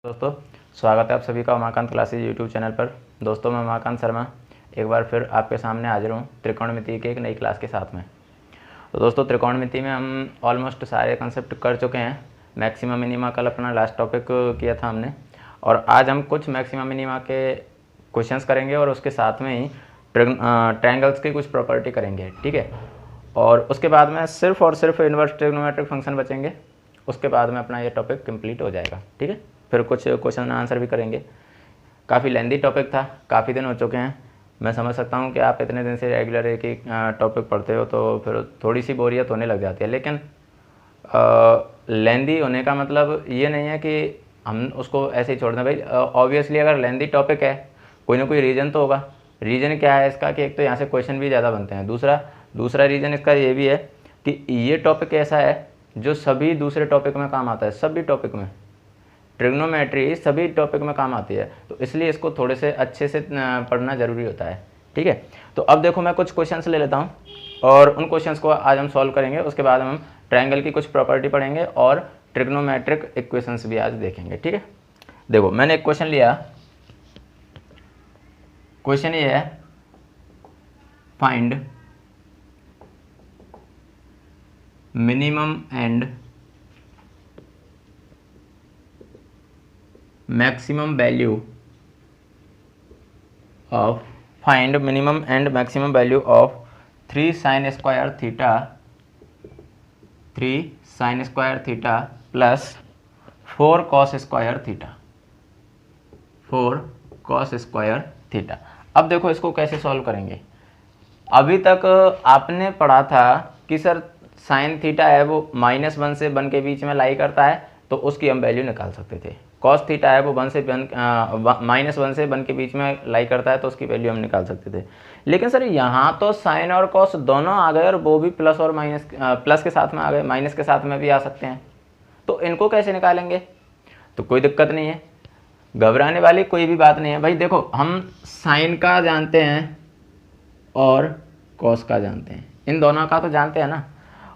दोस्तों, स्वागत है आप सभी का उमाकांत क्लासेज यूट्यूब चैनल पर। दोस्तों, मैं उमाकांत शर्मा एक बार फिर आपके सामने हाजिर हूँ त्रिकोणमिति की एक नई क्लास के साथ में। तो दोस्तों, त्रिकोणमिति में हम ऑलमोस्ट सारे कंसेप्ट कर चुके हैं। मैक्सिमा मिनिमा कल अपना लास्ट टॉपिक किया था हमने, और आज हम कुछ मैक्सिमा मिनिमा के क्वेश्चंस करेंगे और उसके साथ में ही ट्रायंगल्स की कुछ प्रॉपर्टी करेंगे, ठीक है। और उसके बाद में सिर्फ और सिर्फ इन्वर्स ट्रिग्नोमेट्रिक फंक्शन बचेंगे। उसके बाद में अपना ये टॉपिक कंप्लीट हो जाएगा, ठीक है। फिर कुछ क्वेश्चन आंसर भी करेंगे। काफ़ी लेंदी टॉपिक था, काफ़ी दिन हो चुके हैं। मैं समझ सकता हूँ कि आप इतने दिन से रेगुलर एक ही टॉपिक पढ़ते हो तो फिर थोड़ी सी बोरियत होने लग जाती है। लेकिन लेंदी होने का मतलब ये नहीं है कि हम उसको ऐसे ही छोड़ दें। भाई ऑब्वियसली अगर लेंदी टॉपिक है, कोई ना कोई रीज़न तो होगा। रीज़न क्या है इसका कि एक तो यहाँ से क्वेश्चन भी ज़्यादा बनते हैं। दूसरा रीज़न इसका ये भी है कि ये टॉपिक ऐसा है जो सभी दूसरे टॉपिक में काम आता है। सभी टॉपिक में ट्रिग्नोमेट्री सभी टॉपिक में काम आती है, तो इसलिए इसको थोड़े से अच्छे से पढ़ना ज़रूरी होता है, ठीक है। तो अब देखो, मैं कुछ क्वेश्चंस ले लेता हूँ और उन क्वेश्चंस को आज हम सॉल्व करेंगे। उसके बाद हम ट्रायंगल की कुछ प्रॉपर्टी पढ़ेंगे और ट्रिग्नोमेट्रिक इक्वेशंस भी आज देखेंगे, ठीक है। देखो, मैंने एक क्वेश्चन लिया। क्वेश्चन ये है, find minimum and maximum value of maximum value of 3 sin square theta plus 4 cos square theta। अब देखो, इसको कैसे सॉल्व करेंगे। अभी तक आपने पढ़ा था कि सर साइन थीटा है वो -1 से 1 के बीच में लाई करता है, तो उसकी हम वैल्यू निकाल सकते थे। कॉस थीटा है वो -1 से 1 के बीच में लाई करता है, तो उसकी वैल्यू हम निकाल सकते थे। लेकिन सर यहाँ तो साइन और कॉस दोनों आ गए और वो भी प्लस और माइनस, प्लस के साथ में आ गए, माइनस के साथ में भी आ सकते हैं। तो इनको कैसे निकालेंगे? तो कोई दिक्कत नहीं है, घबराने वाली कोई भी बात नहीं है। भाई देखो, हम साइन का जानते हैं और कॉस का जानते हैं, इन दोनों का तो जानते हैं ना।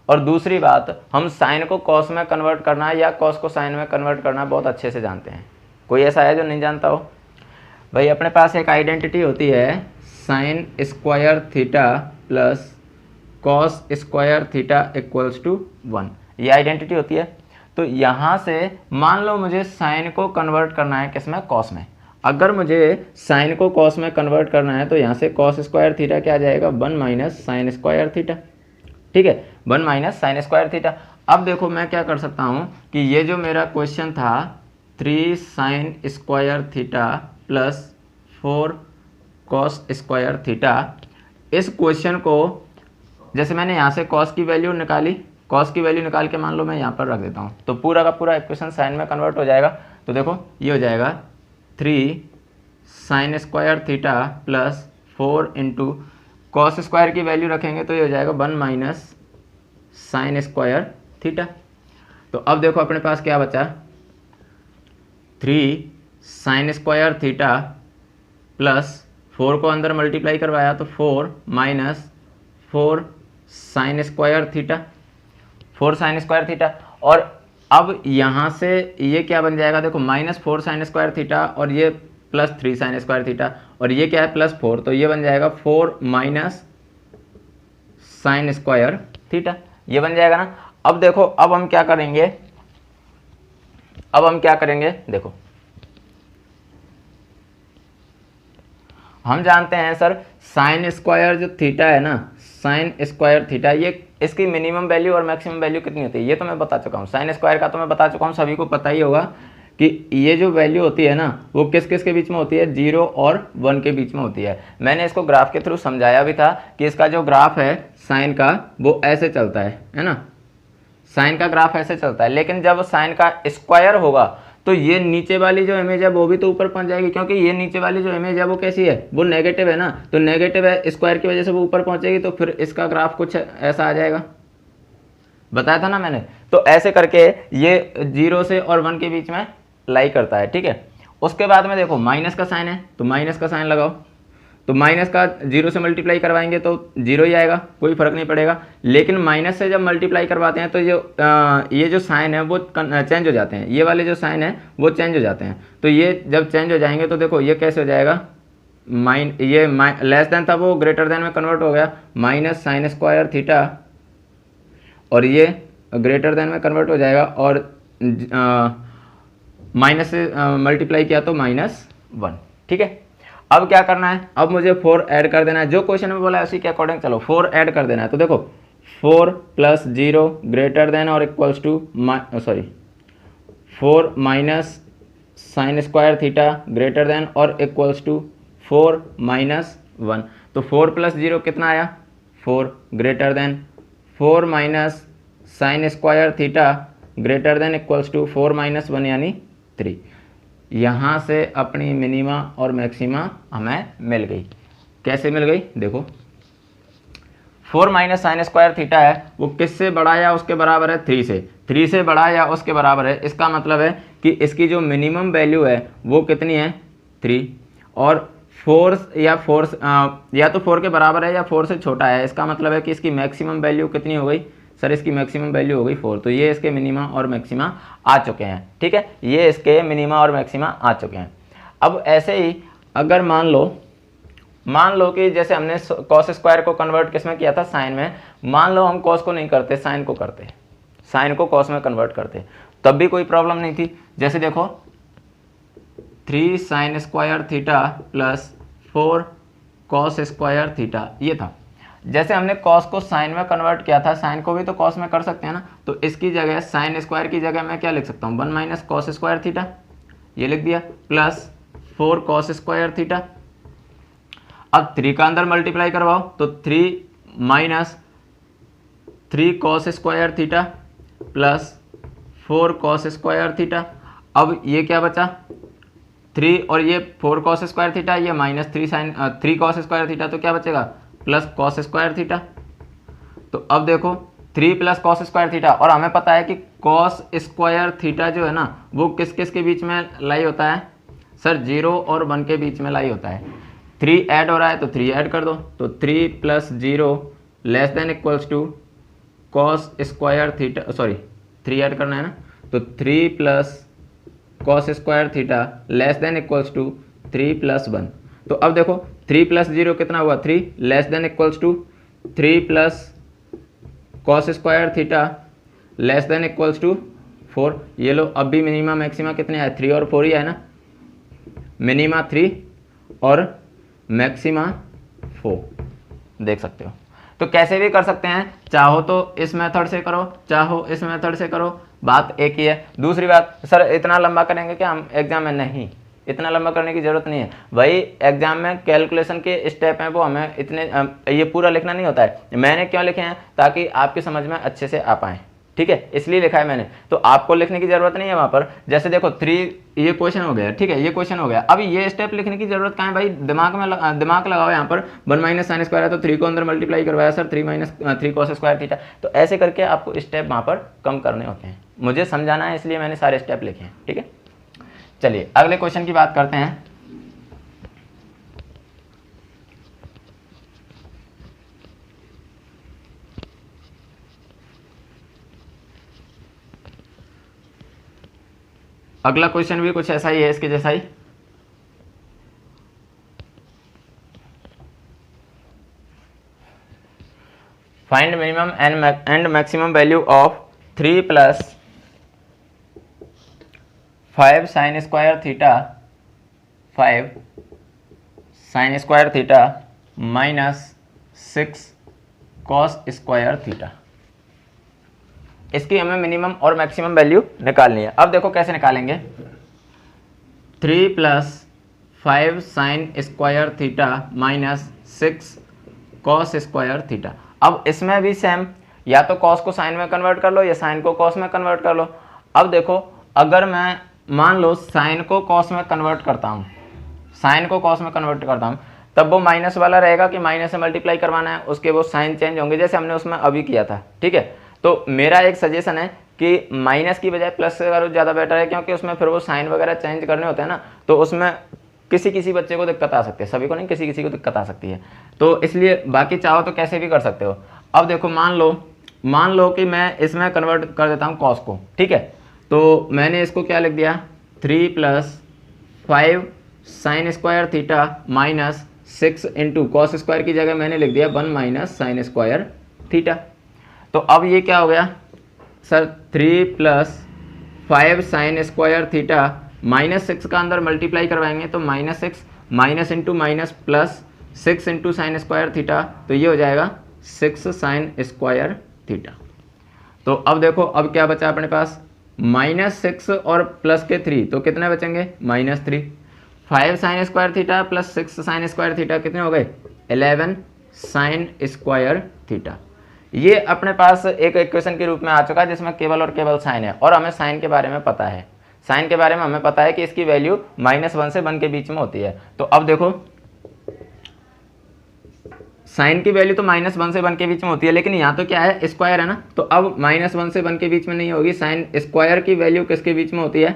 और दूसरी बात, हम साइन को कॉस में कन्वर्ट करना या कॉस को साइन में कन्वर्ट करना बहुत अच्छे से जानते हैं। कोई ऐसा है जो नहीं जानता हो? भाई अपने पास एक आइडेंटिटी होती है, sine square theta plus cos square theta equals to 1। ये आइडेंटिटी होती है। तो यहाँ से मान लो मुझे साइन को कन्वर्ट करना है किस में? कॉस में। अगर मुझे साइन को कॉस में कन्वर्ट करना है तो यहाँ से कॉस स्क्वायर थीटा क्या आ जाएगा? 1 माइनस साइन स्क्वायर थीटा, ठीक है, 1 माइनस साइन स्क्वायर थीटा। अब देखो, मैं क्या कर सकता हूँ कि ये जो मेरा क्वेश्चन था 3 sign square theta plus 4 cos square theta, इस क्वेश्चन को जैसे मैंने यहाँ से कॉस की वैल्यू निकाली, कॉस की वैल्यू निकाल के मान लो मैं यहाँ पर रख देता हूँ, तो पूरा का पूरा इक्वेशन साइन में कन्वर्ट हो जाएगा। तो देखो, ये हो जाएगा 3 sign square theta plus 4 into cos square की वैल्यू रखेंगे तो ये हो जाएगा 1 माइनस साइन स्क्वायर थीटा। तो अब देखो अपने पास क्या बचा? 3 साइन स्क्वायर थीटा प्लस 4 को अंदर मल्टीप्लाई करवाया तो 4 minus 4 sign square theta, 4 sign square theta. और अब यहाँ से ये क्या बन जाएगा? देखो, -4 साइन स्क्वायर थीटा और ये प्लस 3 साइन स्क्वायर थीटा, और ये क्या है? +4, तो ये बन जाएगा 4 माइनस साइन स्क्वायर थीटा, ये बन जाएगा ना। अब देखो, अब हम क्या करेंगे? देखो, हम जानते हैं सर साइन स्क्वायर जो थीटा है ना, साइन स्क्वायर थीटा, ये इसकी मिनिमम वैल्यू और मैक्सिमम वैल्यू कितनी होती है ये तो मैं बता चुका हूँ। साइन स्क्वायर का तो मैं बता चुका हूँ, सभी को पता ही होगा कि ये जो वैल्यू होती है ना वो किस किस के बीच में होती है? 0 और 1 के बीच में होती है। मैंने इसको ग्राफ के थ्रू समझाया भी था कि इसका जो ग्राफ है साइन का वो ऐसे चलता है ना, साइन का ग्राफ ऐसे चलता है। लेकिन जब साइन का स्क्वायर होगा तो ये नीचे वाली जो इमेज है वो भी तो ऊपर पहुंच जाएगी, क्योंकि ये नीचे वाली जो इमेज है वो कैसी है? वो नेगेटिव है ना, तो नेगेटिव है, स्क्वायर की वजह से वो ऊपर पहुंचेगी, तो फिर इसका ग्राफ कुछ ऐसा आ जाएगा, बताया था ना मैंने। तो ऐसे करके ये 0 से और 1 के बीच में लाई करता है, ठीक है। उसके बाद में देखो, माइनस का साइन है तो माइनस का साइन लगाओ, तो माइनस का जीरो से मल्टीप्लाई करवाएंगे तो जीरो ही आएगा, कोई फर्क नहीं पड़ेगा। लेकिन माइनस से जब मल्टीप्लाई करवाते हैं तो ये जो साइन है वो चेंज हो जाते हैं, ये वाले जो साइन है वो चेंज हो जाते हैं। तो ये जब चेंज हो जाएंगे तो देखो ये कैसे हो जाएगा, ये लेस देन था वो ग्रेटर देन में कन्वर्ट हो गया, माइनस साइन स्क्वायर थीटा, और ये ग्रेटर देन में कन्वर्ट हो जाएगा, और माइनस से मल्टीप्लाई किया तो -1। ठीक है, अब क्या करना है, अब मुझे 4 ऐड कर देना है, जो क्वेश्चन में बोला है उसी के अकॉर्डिंग चलो 4 ऐड कर देना है। तो देखो 4 + 0 ग्रेटर देन और equals to 4 minus sine square theta greater than और इक्वल्स टू 4 - 1। तो 4 + 0 कितना आया, 4 greater than 4 minus sine square theta greater than equals to 4 - 1 यानी 3। यहाँ से अपनी मिनिमा और मैक्सिमा हमें मिल गई। कैसे मिल गई, देखो 4 माइनस साइन स्क्वायर थीटा है वो किससे बड़ा या उसके बराबर है, 3 से। 3 से बड़ा या उसके बराबर है, इसका मतलब है कि इसकी जो मिनिमम वैल्यू है वो कितनी है, 3। और 4 या 4 या तो 4 के बराबर है या 4 से छोटा है, इसका मतलब है कि इसकी मैक्सिमम वैल्यू कितनी हो गई, सर इसकी मैक्सिमम वैल्यू हो गई 4। तो ये इसके मिनिमा और मैक्सिमा आ चुके हैं। ठीक है, ये इसके मिनिमा और मैक्सिमा आ चुके हैं। अब ऐसे ही अगर मान लो कि जैसे हमने कॉस स्क्वायर को कन्वर्ट किस में किया था, साइन में। मान लो हम कॉस को नहीं करते, साइन को करते, साइन को कॉस में कन्वर्ट करते, तब भी कोई प्रॉब्लम नहीं थी। जैसे देखो 3 sign square theta plus 4 cos square theta, ये था। जैसे हमने कॉस को साइन में कन्वर्ट किया था, साइन को भी तो कॉस में कर सकते हैं ना। तो इसकी जगह साइन स्क्वायर की जगह मैं क्या लिख सकता हूँ, 1 माइनस कॉस स्क्वायर थीटा, ये लिख दिया, प्लस 4 कॉस स्क्वायर थीटा। अब 3 का अंदर मल्टीप्लाई करवाओ तो 3 minus 3 cos square theta plus 4 cos square theta. अब ये क्या बचा, 3 और ये 4 कॉस स्क्वायर थीटा, ये माइनस 3 कॉस स्क्वायर थीटा, तो क्या बचेगा, प्लस कॉस स्क्वायर थीटा। तो अब देखो 3 प्लस कॉस स्क्वायर थीटा, और हमें पता है कि कॉस स्क्वायर थीटा जो है ना वो किस किस के बीच में लाई होता है, सर 0 और 1 के बीच में लाई होता है। 3 ऐड हो रहा है तो 3 ऐड कर दो, तो 3 + 0 less than equals to cos square theta, sorry 3 add करना है ना, तो 3 plus cos square theta less than equals to 3 + 1। तो अब देखो 3 + 0 कितना हुआ, 3 less than equals to 3 plus cos square theta less than equals to 4। ये लो, अब भी मिनिमा मैक्सिमा कितने आए, 3 और 4 ही आए ना, मिनिमा 3 और मैक्सिमा 4, देख सकते हो। तो कैसे भी कर सकते हैं, चाहो तो इस मेथड से करो, चाहो इस मेथड से करो, बात एक ही है। दूसरी बात, सर इतना लंबा करेंगे क्या हम एग्जाम में, नहीं, इतना लंबा करने की ज़रूरत नहीं है। वही एग्जाम में कैलकुलेशन के स्टेप हैं वो हमें इतने ये पूरा लिखना नहीं होता है। मैंने क्यों लिखे हैं, ताकि आपकी समझ में अच्छे से आ पाएँ। ठीक है, इसलिए लिखा है मैंने, तो आपको लिखने की ज़रूरत नहीं है वहाँ पर। जैसे देखो 3, ये क्वेश्चन हो गया, ठीक है, ये क्वेश्चन हो गया। अब ये स्टेप लिखने की ज़रूरत कहाँ है भाई, दिमाग लगाओ यहाँ पर। 1 माइनस साइन स्क्वायर है तो 3 को अंदर मल्टीप्लाई करवाया sir, 3 minus 3 cos square theta. तो ऐसे करके आपको स्टेप वहाँ पर कम करने होते हैं। मुझे समझाना है इसलिए मैंने सारे स्टेप लिखे हैं। ठीक है, चलिए अगले क्वेश्चन की बात करते हैं। अगला क्वेश्चन भी कुछ ऐसा ही है, इसके जैसा ही। Find minimum and maximum value of 3 + 5 sine square theta 5 sine square theta -6 cos square theta. इसकी हमें मिनिमम और मैक्सिमम वैल्यू निकालनी है। अब देखो कैसे निकालेंगे, 3 + 5 sine square theta -6 cos square theta. अब इसमें भी सेम, या तो कॉस को साइन में कन्वर्ट कर लो या साइन को कॉस में कन्वर्ट कर लो। अब देखो अगर मैं मान लो साइन को कॉस में कन्वर्ट करता हूँ, साइन को कॉस में कन्वर्ट करता हूँ, तब वो माइनस वाला रहेगा कि माइनस से मल्टीप्लाई करवाना है, उसके वो साइन चेंज होंगे जैसे हमने उसमें अभी किया था। ठीक है, तो मेरा एक सजेशन है कि माइनस की बजाय प्लस से करो, ज़्यादा बेटर है, क्योंकि उसमें फिर वो साइन वगैरह चेंज करने होते हैं ना, तो उसमें किसी किसी बच्चे को दिक्कत आ सकती है, सभी को नहीं, किसी किसी को दिक्कत आ सकती है। तो इसलिए बाकी चाहो तो कैसे भी कर सकते हो। अब देखो मान लो कि मैं इसमें कन्वर्ट कर देता हूँ कॉस को, ठीक है। तो मैंने इसको क्या लिख दिया, 3 + 5 sine square theta minus 6 into cos square की जगह मैंने लिख दिया 1 माइनस साइन स्क्वायर थीटा। तो अब ये क्या हो गया sir, 3 + 5 sine square theta minus 6 का अंदर मल्टीप्लाई करवाएंगे तो -6 minus into minus plus 6 into sine square theta, तो ये हो जाएगा 6 साइन स्क्वायर थीटा। तो अब देखो अब क्या बचा अपने पास, -6 और प्लस के 3 तो कितने बचेंगे, -3। 5 sine square theta plus 6 sign square theta कितने हो गए, 11 साइन स्क्वायर थीटा। ये अपने पास एक इक्वेशन के रूप में आ चुका है जिसमें केवल और केवल साइन है, और हमें साइन के बारे में पता है, साइन के बारे में हमें पता है कि इसकी वैल्यू -1 से 1 के बीच में होती है। तो अब देखो साइन की वैल्यू तो -1 से 1 के बीच में होती है, लेकिन यहाँ तो क्या है, स्क्वायर है ना, तो अब -1 से 1 के बीच में नहीं होगी, साइन स्क्वायर की वैल्यू किसके बीच में होती है,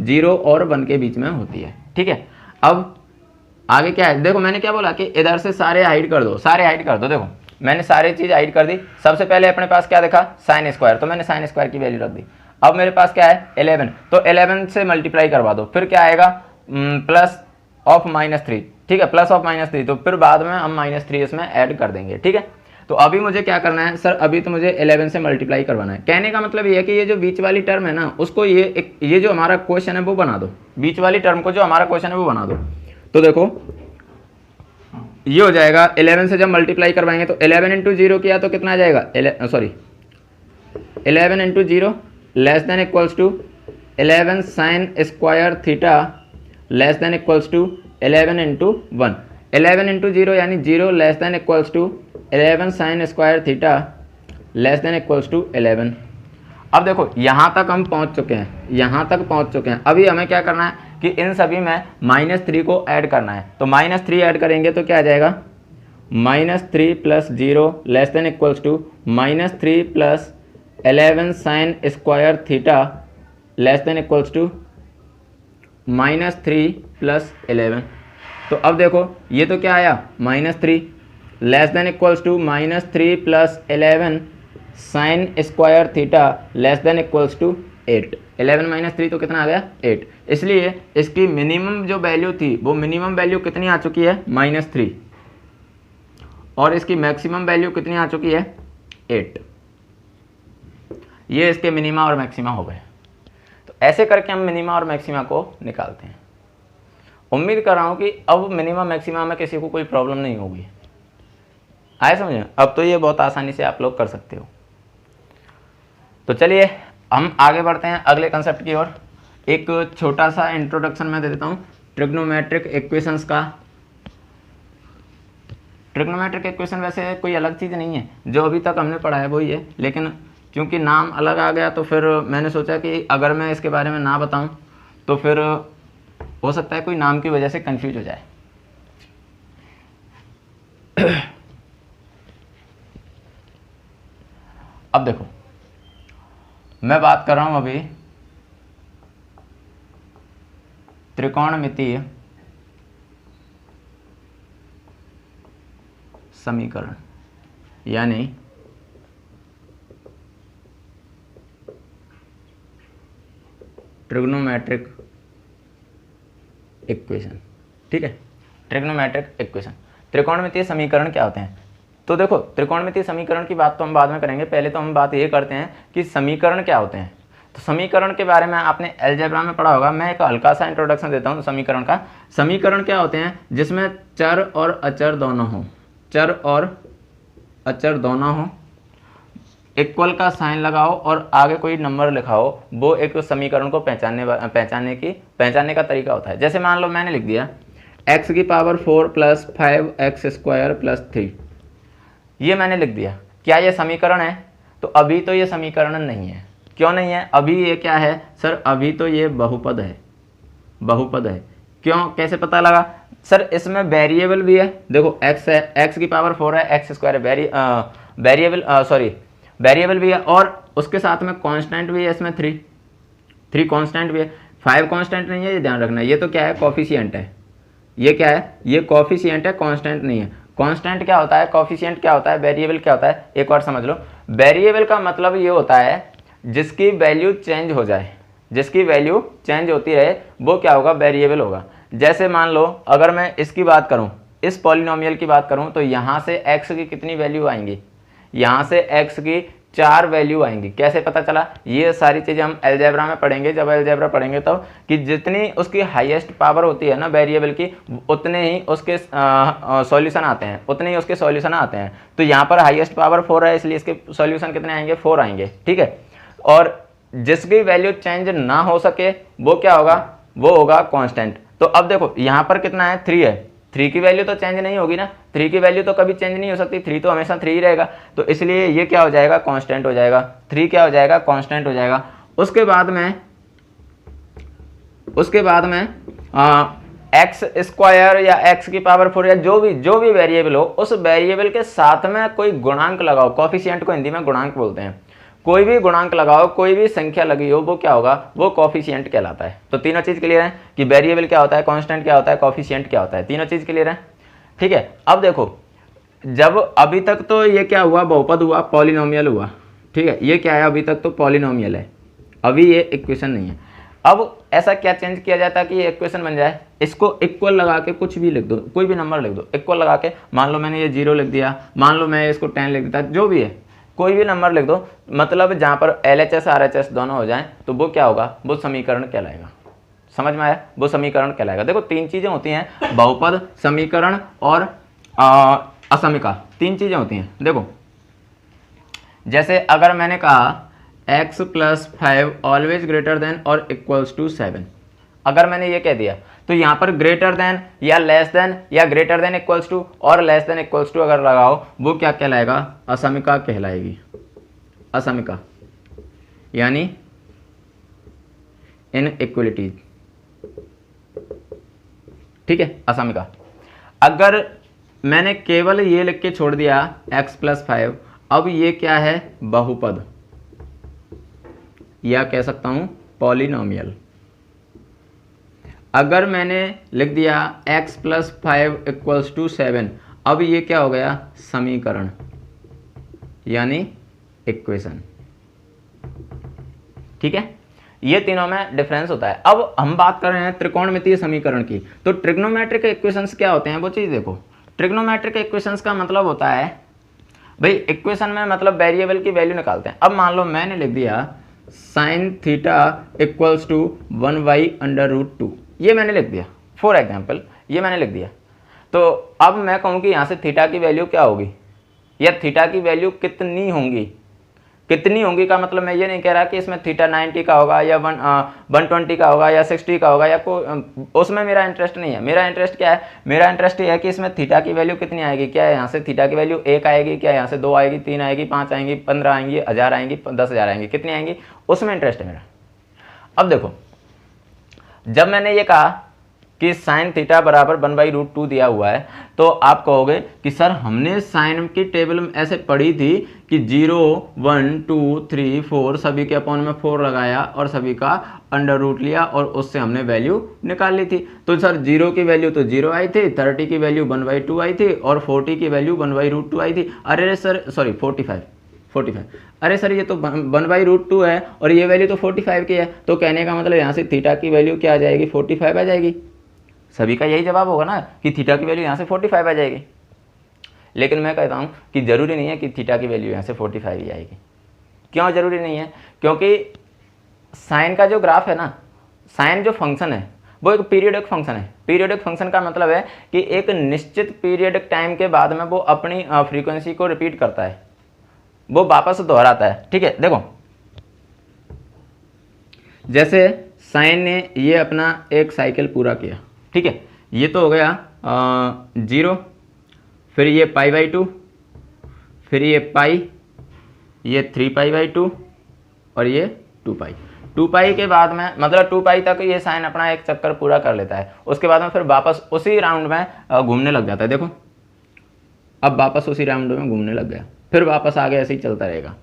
0 और 1 के बीच में होती है, ठीक है। अब आगे क्या है, देखो मैंने क्या बोला कि इधर से सारे हाइड कर दो, सारे हाइड कर दो। देखो मैंने सारी चीज़ हाइड कर दी। सबसे पहले अपने पास क्या देखा, साइन स्क्वायर, तो मैंने साइन स्क्वायर की वैल्यू रख दी। अब मेरे पास क्या है 11, तो 11 से मल्टीप्लाई करवा दो, फिर क्या आएगा प्लस ऑफ -3, ठीक है, प्लस ऑफ -3, तो फिर बाद में हम -3 इसमें ऐड कर देंगे, ठीक है। तो अभी मुझे क्या करना है सर, अभी तो मुझे 11 से मल्टीप्लाई करवाना है। कहने का मतलब ये है कि ये जो बीच वाली टर्म है ना, उसको ये जो हमारा क्वेश्चन है वो बना दो, बीच वाली टर्म को जो हमारा क्वेश्चन है वो बना दो। तो देखो ये हो जाएगा 11 से जब मल्टीप्लाई करवाएंगे तो 11 इंटू 0 किया तो कितना आ जाएगा, 11 into 0 less than equals to 11 sine square theta less than equals to 11 into 1। 11 into 0 यानी 0 less than equals to 11 sine square theta less than equals to 11। अब देखो यहाँ तक हम पहुँच चुके हैं, यहाँ तक पहुँच चुके हैं। अभी हमें क्या करना है कि इन सभी में -3 को ऐड करना है। तो -3 ऐड करेंगे तो क्या आ जाएगा, -3 + 0 less than equals to -3 + 11 sine square theta less than equals to -3 + 11। तो अब देखो ये तो क्या आया, -3 less than equals to -3 + 11 sine square theta less than equals to 8। 11 - 3 तो कितना आ गया, 8। इसलिए इसकी मिनिमम जो वैल्यू थी वो मिनिमम वैल्यू कितनी आ चुकी है, -3, और इसकी मैक्सिमम वैल्यू कितनी आ चुकी है, 8। ये इसके मिनिमा और मैक्सिमा हो गए। तो ऐसे करके हम मिनिमा और मैक्सिमा को निकालते हैं। उम्मीद कर रहा हूँ कि अब मिनिमा मैक्सिमा में किसी को कोई प्रॉब्लम नहीं होगी। आए समझ, अब तो ये बहुत आसानी से आप लोग कर सकते हो। तो चलिए हम आगे बढ़ते हैं अगले कंसेप्ट की ओर। एक छोटा सा इंट्रोडक्शन मैं दे देता हूँ ट्रिग्नोमेट्रिक इक्वेशंस का। ट्रिग्नोमेट्रिक इक्वेशन वैसे कोई अलग चीज़ नहीं है, जो अभी तक हमने पढ़ा है वही है, लेकिन क्योंकि नाम अलग आ गया तो फिर मैंने सोचा कि अगर मैं इसके बारे में ना बताऊं तो फिर हो सकता है कोई नाम की वजह से कंफ्यूज हो जाए। अब देखो मैं बात कर रहा हूं अभी त्रिकोणमितीय समीकरण, यानी ट्रिग्नोमेट्रिक इक्वेशन, ठीक है। ट्रिग्नोमेट्रिक इक्वेशन, त्रिकोणमितीय समीकरण क्या होते हैं। तो देखो त्रिकोणमितीय समीकरण की बात तो हम बाद में करेंगे, पहले तो हम बात ये करते हैं कि समीकरण क्या होते हैं। तो समीकरण के बारे में आपने अलजेब्रा में पढ़ा होगा, मैं एक हल्का सा इंट्रोडक्शन देता हूँ समीकरण का। समीकरण क्या होते हैं, जिसमें चर और अचर दोनों हों, चर और अचर दोनों हों, इक्वल का साइन लगाओ और आगे कोई नंबर लिखाओ, वो एक समीकरण को पहचानने का तरीका होता है। जैसे मान लो मैंने लिख दिया x की पावर 4 + 5x² + 3, ये मैंने लिख दिया। क्या ये समीकरण है? तो अभी तो ये समीकरण नहीं है। क्यों नहीं है? अभी ये क्या है सर, अभी तो ये बहुपद है, बहुपद है। क्यों, कैसे पता लगा सर? इसमें वेरिएबल भी है, देखो x है, x की पावर 4 है, x² है, वेरिएबल भी है, और उसके साथ में कांस्टेंट भी है, इसमें 3 कांस्टेंट भी है, 5 कांस्टेंट नहीं है, ये ध्यान रखना। ये तो क्या है, कोफिशिएंट है, ये क्या है, ये कॉफिशिएंट है, कांस्टेंट नहीं है। कांस्टेंट क्या होता है, कॉफिशिएंट क्या होता है, वेरिएबल क्या होता है, एक और समझ लो। वेरिएबल का मतलब ये होता है जिसकी वैल्यू चेंज हो जाए, जिसकी वैल्यू चेंज होती रहे वो क्या होगा, वेरिएबल होगा। जैसे मान लो अगर मैं इसकी बात करूं, इस पॉलिनोमियल की बात करूं, तो यहाँ से x की कितनी वैल्यू आएंगी, यहाँ से x की 4 वैल्यू आएंगी। कैसे पता चला, ये सारी चीज़ें हम अलजेब्रा में पढ़ेंगे, जब अलजेब्रा पढ़ेंगे तब, कि जितनी उसकी हाईएस्ट पावर होती है ना वेरिएबल की, उतने ही उसके सॉल्यूशन आते हैं, उतने ही उसके सॉल्यूशन आते हैं। तो यहाँ पर हाईएस्ट पावर 4 है, इसलिए इसके सॉल्यूशन कितने आएंगे, 4 आएंगे, ठीक है। और जिसकी वैल्यू चेंज ना हो सके वो क्या होगा, वो होगा कांस्टेंट। तो अब देखो यहाँ पर कितना है, 3 है, 3 की वैल्यू तो चेंज नहीं होगी ना, 3 की वैल्यू तो कभी चेंज नहीं हो सकती, 3 तो हमेशा 3 ही रहेगा। तो इसलिए ये क्या हो जाएगा, कांस्टेंट हो जाएगा, 3 क्या हो जाएगा, कांस्टेंट हो जाएगा। उसके बाद में एक्स स्क्वायर या एक्स की पावर 4 या जो भी वेरिएबल हो, उस वेरिएबल के साथ में कोई गुणांक लगाओ, कॉफिशिएंट को हिंदी में गुणांक बोलते हैं। कोई भी गुणांक लगाओ, कोई भी संख्या लगी हो, वो क्या होगा, वो कॉफिशिएंट कहलाता है। तो तीनों चीज क्लियर है कि वेरिएबल क्या होता है, कांस्टेंट क्या होता है, कॉफिशिएंट क्या होता है, तीनों चीज क्लियर है, ठीक है। अब देखो, जब अभी तक तो ये क्या हुआ, बहुपद हुआ, पॉलिनोमियल हुआ, ठीक है, ये क्या है, अभी तक तो पॉलिनोमियल है, अभी ये इक्वेशन नहीं है। अब ऐसा क्या चेंज किया जाता है कि ये इक्वेशन बन जाए, इसको इक्वल लगा के कुछ भी लिख दो, कोई भी नंबर लिख दो, इक्वल लगा के, मान लो मैंने ये 0 लिख दिया, मान लो मैं इसको 10 लिख देता, जो भी है कोई भी नंबर लिख दो, मतलब जहाँ पर LHS RHS दोनों हो जाएं, तो वो क्या होगा, वो समीकरण कहलाएगा। समझ में आया, वो समीकरण कहलाएगा। देखो 3 चीजें होती हैं, बहुपद, समीकरण और असमीका, 3 चीजें होती हैं। देखो जैसे अगर मैंने कहा x + 5 ऑलवेज ग्रेटर देन और इक्वल्स टू 7, अगर मैंने ये कह दिया, तो यहाँ पर ग्रेटर देन या लेस देन या ग्रेटर देन इक्वल्स टू और लेस देन इक्वल्स टू अगर लगाओ, वो क्या कहलाएगा, असमीका कहलाएगी। असमीका यानी इनइक्वलिटीज, ठीक है, असमीका। अगर मैंने केवल ये लिख के छोड़ दिया x + 5, अब ये क्या है, बहुपद, या कह सकता हूं पॉलिनोमियल। अगर मैंने लिख दिया x + 5 = 7, अब ये क्या हो गया, समीकरण यानी इक्वेशन, ठीक है। ये तीनों में डिफरेंस होता है। अब हम बात कर रहे हैं त्रिकोणमितीय समीकरण की, तो ट्रिग्नोमेट्रिक इक्वेशंस क्या होते हैं, वो चीज़ देखो। ट्रिग्नोमेट्रिक इक्वेशंस का मतलब होता है भाई, इक्वेशन में मतलब वेरिएबल की वैल्यू निकालते हैं। अब मान लो मैंने लिख दिया sin θ = 1/√2, ये मैंने लिख दिया, फॉर एग्जाम्पल ये मैंने लिख दिया। तो अब मैं कहूँ कि यहाँ से थीटा की वैल्यू क्या होगी, या थीटा की वैल्यू कितनी होंगी, कितनी होंगी का मतलब मैं ये नहीं कह रहा कि इसमें थीटा 90 का होगा या 120 का होगा या 60 का होगा, या उसमें मेरा इंटरेस्ट नहीं है। मेरा इंटरेस्ट क्या है, मेरा इंटरेस्ट ये है कि इसमें थीटा की वैल्यू कितनी आएगी, क्या यहाँ से थीटा की वैल्यू 1 आएगी, क्या यहाँ से 2 आएगी, 3 आएगी, 5 आएंगी, 15 आएंगी, 1000 आएंगी, 10,000 आएंगी, कितनी आएंगी, उसमें इंटरेस्ट है मेरा। अब देखो, जब मैंने ये कहा कि sin θ = 1/√2 दिया हुआ है, तो आप कहोगे कि सर हमने साइन की टेबल में ऐसे पढ़ी थी कि 0, 1, 2, 3, 4 सभी के अपॉन में 4 लगाया और सभी का अंडर रूट लिया और उससे हमने वैल्यू निकाल ली थी। तो सर 0 की वैल्यू तो 0 आई थी, 30 की वैल्यू 1/2 आई थी और 40 की वैल्यू 1/√2 आई थी। अरे सर सॉरी 45, अरे सर ये तो 1/√2 है और ये वैल्यू तो 45 की है, तो कहने का मतलब यहाँ से थीटा की वैल्यू क्या आ जाएगी, 45 आ जाएगी। सभी का यही जवाब होगा ना कि थीटा की वैल्यू यहाँ से 45 आ जाएगी। लेकिन मैं कहता हूँ कि ज़रूरी नहीं है कि थीटा की वैल्यू यहाँ से 45 ही आएगी। क्यों ज़रूरी नहीं है, क्योंकि साइन का जो ग्राफ है ना, साइन जो फंक्शन है वो एक पीरियडिक फंक्शन है। पीरियडिक फंक्शन का मतलब है कि एक निश्चित पीरियडिक टाइम के बाद में वो अपनी फ्रीक्वेंसी को रिपीट करता है, वो वापस दोहराता है। ठीक है, देखो जैसे साइन ने ये अपना एक साइकिल पूरा किया, ठीक है, ये तो हो गया 0, फिर ये π/2, फिर ये पाई, ये 3π/2 और ये 2π। 2π के बाद में मतलब 2π तक ये साइन अपना एक चक्कर पूरा कर लेता है, उसके बाद में फिर वापस उसी राउंड में घूमने लग जाता है। देखो अब वापस उसी राउंड में घूमने लग गया, फिर वापस आगे ऐसे ही चलता रहेगा।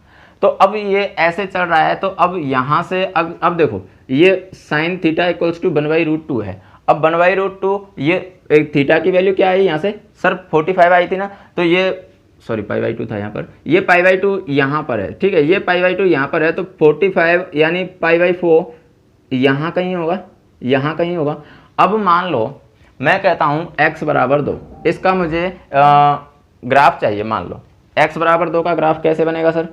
तो अब ये ऐसे चल रहा है, तो अब यहाँ से अब देखो ये sin θ = 1/√2 है। अब 1/√2 ये एक थीटा की वैल्यू क्या आई यहाँ से सर 45 आई थी ना, तो ये सॉरी π/2 था यहाँ पर, ये π/2 यहाँ पर है, ठीक है, ये π/2 यहाँ पर है, तो 45 यानी π/4 यहाँ कहीं होगा, यहाँ कहीं होगा। अब मान लो मैं कहता हूँ x बराबर 2, इसका मुझे ग्राफ चाहिए। मान लो x बराबर 2 का ग्राफ कैसे बनेगा सर,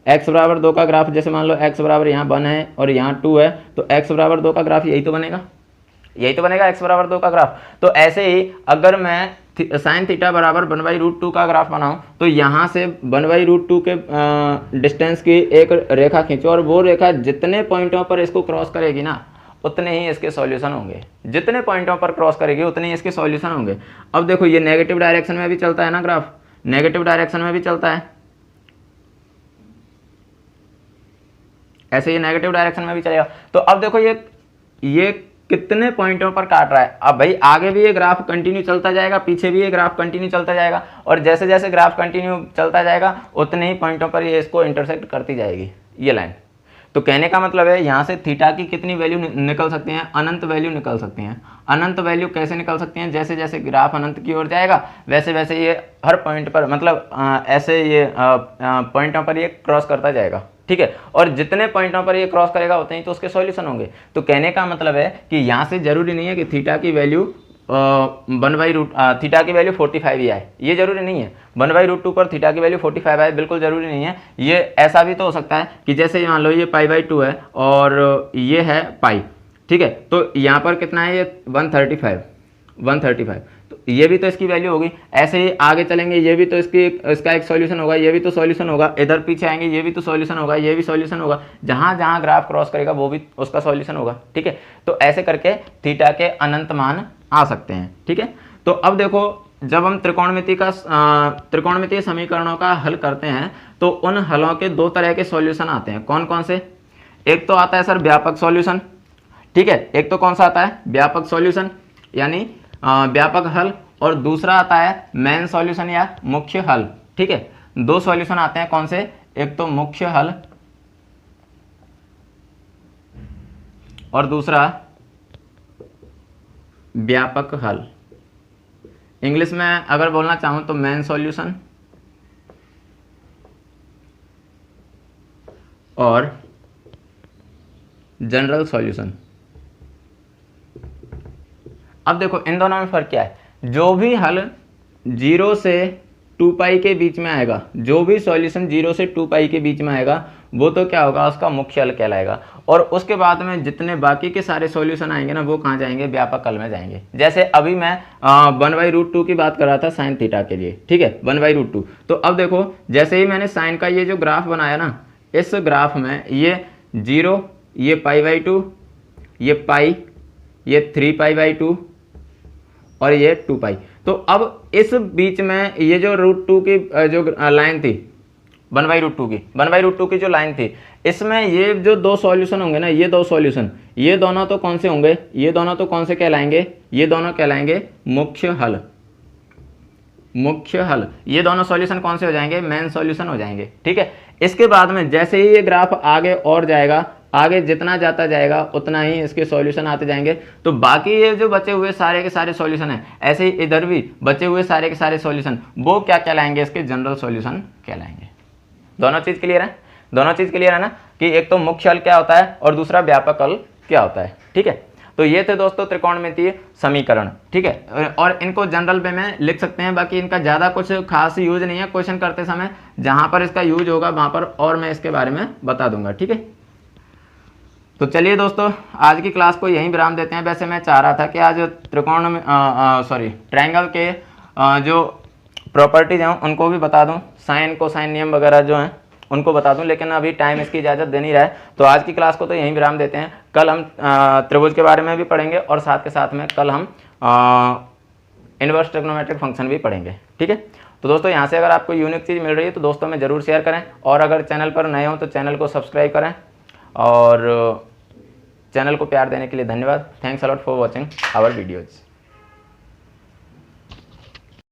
x बराबर 2 का ग्राफ जैसे मान लो x बराबर यहाँ 1 है और यहाँ 2 है, तो x बराबर 2 का ग्राफ यही तो बनेगा, यही तो बनेगा x बराबर 2 का ग्राफ। तो ऐसे ही अगर मैं साइन थीटा बराबर 1/√2 का ग्राफ बनाऊं, तो यहाँ से 1/√2 के डिस्टेंस की एक रेखा खींचो और वो रेखा जितने पॉइंटों पर इसको क्रॉस करेगी ना उतने ही इसके सॉल्यूशन होंगे, जितने पॉइंटों पर क्रॉस करेगी उतने ही इसके सॉल्यूशन होंगे। अब देखो ये नेगेटिव डायरेक्शन में भी चलता है ना ग्राफ, नेगेटिव डायरेक्शन में भी चलता है, ऐसे ये नेगेटिव डायरेक्शन में भी चलेगा। तो अब देखो ये कितने पॉइंटों पर काट रहा है। अब भाई आगे भी ये ग्राफ कंटिन्यू चलता जाएगा, पीछे भी ये ग्राफ कंटिन्यू चलता जाएगा, और जैसे जैसे ग्राफ कंटिन्यू चलता जाएगा उतने ही पॉइंटों पर ये इसको इंटरसेक्ट करती जाएगी ये लाइन। तो कहने का मतलब है यहाँ से थीटा की कितनी वैल्यू निकल सकती हैं, अनंत वैल्यू निकल सकती हैं। अनंत वैल्यू कैसे निकल सकती हैं, जैसे जैसे ग्राफ अनंत की ओर जाएगा वैसे वैसे ये हर पॉइंट पर मतलब ऐसे ये पॉइंटों पर ये क्रॉस करता जाएगा, ठीक है, और जितने पॉइंटों पर ये क्रॉस करेगा उतने ही तो उसके सॉल्यूशन होंगे। तो कहने का मतलब है कि यहाँ से जरूरी नहीं है कि थीटा की वैल्यू 1/√2 थीटा की वैल्यू 45 ही आए, ये जरूरी नहीं है। 1/√2 पर थीटा की वैल्यू 45 आए, बिल्कुल जरूरी नहीं है। ये ऐसा भी तो हो सकता है कि जैसे मान लो ये π/2 है और ये है पाई, ठीक है, तो यहाँ पर कितना है ये 135, तो ये भी तो इसकी वैल्यू होगी। ऐसे ही आगे चलेंगे, ये भी तो इसका एक सॉल्यूशन होगा, ये भी तो सॉल्यूशन होगा, इधर पीछे आएंगे ये भी तो सॉल्यूशन होगा, ये भी सॉल्यूशन होगा, जहाँ जहाँ ग्राफ क्रॉस करेगा वो भी उसका सॉल्यूशन होगा, ठीक है। तो ऐसे करके थीटा के अनंत मान आ सकते हैं, ठीक है। तो अब देखो जब हम त्रिकोणमितीय समीकरणों का हल करते हैं तो उन हलों के दो तरह के सॉल्यूशन आते हैं। कौन कौन से, एक तो आता है सर व्यापक सॉल्यूशन, ठीक है, एक तो कौन सा आता है व्यापक सॉल्यूशन यानी व्यापक हल, और दूसरा आता है मेन सॉल्यूशन या मुख्य हल, ठीक है। दो सॉल्यूशन आते हैं, कौन से, एक तो मुख्य हल और दूसरा व्यापक हल। इंग्लिश में अगर बोलना चाहूं तो मेन सॉल्यूशन और जनरल सॉल्यूशन। अब देखो इन दोनों में फर्क क्या है, जो भी हल 0 से 2π के बीच में आएगा, जो भी सॉल्यूशन 0 से 2π के बीच में आएगा वो तो क्या होगा, उसका मुख्य हल कहलाएगा। और उसके बाद में जितने बाकी के सारे सॉल्यूशन आएंगे ना वो कहाँ जाएंगे, व्यापक हल में जाएंगे। जैसे अभी मैं 1/√2 की बात कर रहा था साइन थीटा के लिए, ठीक है, 1/√2। तो अब देखो जैसे ही मैंने साइन का ये जो ग्राफ बनाया ना, इस ग्राफ में ये 0, ये π/2, ये पाई, ये 3π/2 और ये 2π। तो अब इस बीच में ये जो √2 की जो लाइन थी 1/√2 की जो लाइन थी, इसमें ये जो दो सॉल्यूशन होंगे ना, ये दो सॉल्यूशन, ये दोनों तो कौन से होंगे, ये दोनों तो कौन से कहलाएंगे, ये दोनों कहलाएंगे मुख्य हल। मुख्य हल, ये दोनों सॉल्यूशन कौन से हो जाएंगे, मेन सॉल्यूशन हो जाएंगे, ठीक है। इसके बाद में जैसे ही ये ग्राफ आगे और जाएगा, आगे जितना जाता जाएगा उतना ही इसके सॉल्यूशन आते जाएंगे। तो बाकी ये जो बचे हुए सारे के सारे सॉल्यूशन हैं, ऐसे ही इधर भी बचे हुए सारे के सारे सॉल्यूशन वो क्या कहलाएंगे, इसके जनरल सॉल्यूशन कहलाएंगे। दोनों चीज क्लियर है, दोनों चीज क्लियर है ना, कि एक तो मुख्य हल क्या होता है और दूसरा व्यापक हल क्या होता है, ठीक है। तो ये थे दोस्तों त्रिकोणमितीय समीकरण, ठीक है, और इनको जनरल वे में लिख सकते हैं, बाकी इनका ज़्यादा कुछ खास यूज नहीं है। क्वेश्चन करते समय जहाँ पर इसका यूज होगा वहाँ पर और मैं इसके बारे में बता दूंगा, ठीक है। तो चलिए दोस्तों आज की क्लास को यहीं विराम देते हैं। वैसे मैं चाह रहा था कि आज ट्रायंगल के जो प्रॉपर्टीज हैं उनको भी बता दूं, साइन कोसाइन नियम वगैरह जो हैं उनको बता दूं, लेकिन अभी टाइम इसकी इजाज़त दे नहीं रहा है। तो आज की क्लास को तो यहीं विराम देते हैं। कल हम त्रिभुज के बारे में भी पढ़ेंगे और साथ के साथ में कल हम इनवर्स ट्रिग्नोमेट्रिक फंक्शन भी पढ़ेंगे, ठीक है। तो दोस्तों यहाँ से अगर आपको यूनिक चीज़ मिल रही है तो दोस्तों में ज़रूर शेयर करें, और अगर चैनल पर नए हो तो चैनल को सब्सक्राइब करें, और चैनल को प्यार देने के लिए धन्यवाद। Thanks a lot for watching our videos.